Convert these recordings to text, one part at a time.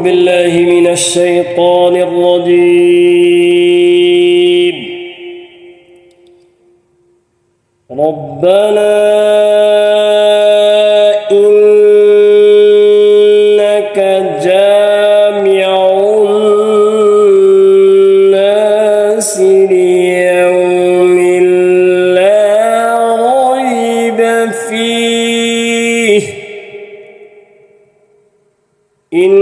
بالله من الشيطان الرجيم. ربنا إنك جامع الناس ليوم لا ريب فيه إن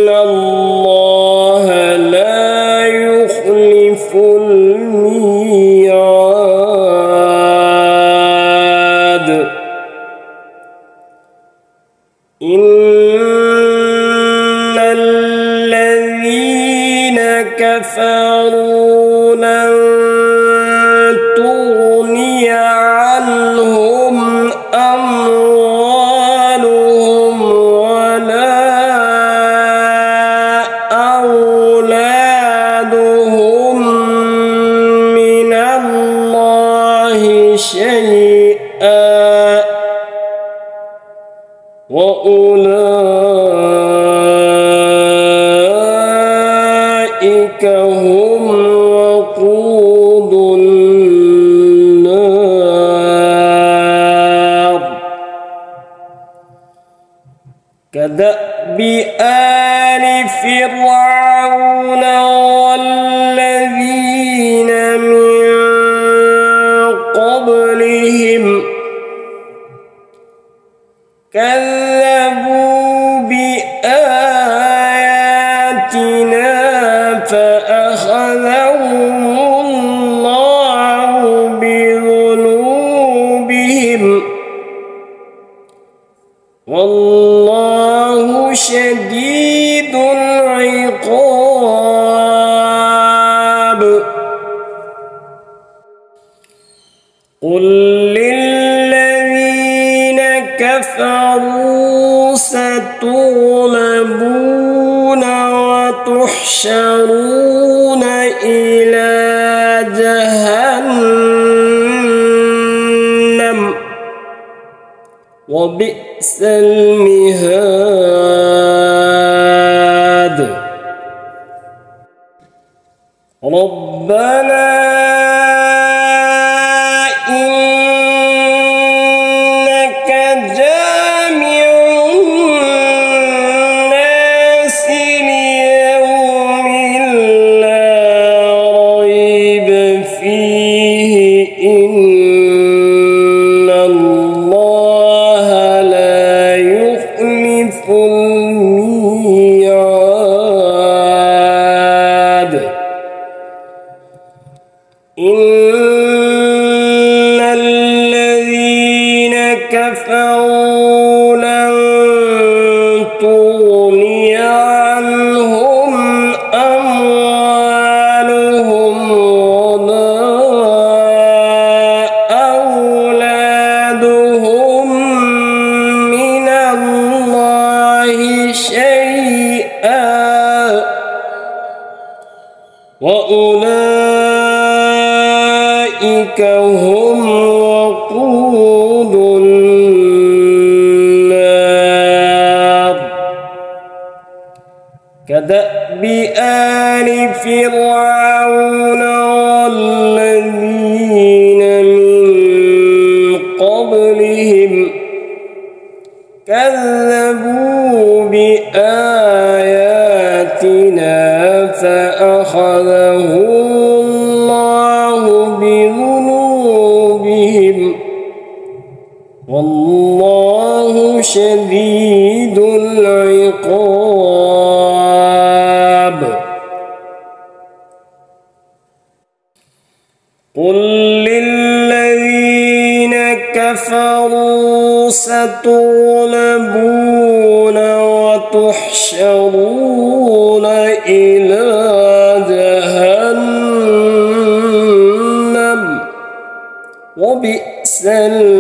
الله لا يخلف الميعاد. إن الذين كفروا لن تغني عنهم أموالهم ولا أولادهم من الله شيئا وأولئك هم وقود النار. كدأب آل فرعون والذين من قبلهم كذبوا بآياتنا فأخذهم الله بذنوبهم والله شديد العقاب. قل للذين كفروا ستغلبون وتحشرون إلى جهنم وبئس المهاد. ربنا إنك جامع الناس ليوم لا ريب فيه إن الله لا يخلف الميعاد. إن الذين كفروا لن تغني عنهم أموالهم ولا أولادهم من الله شيئا وأولئك هم وقود النار. كدأب آل فرعون والذين من قبلهم كذبوا بآياتنا فأخذهم الله بذنوبهم والله شديد العقاب. قل للذين كفروا ستغلبون وتحشرون إلى جهنم وبئس المهاد.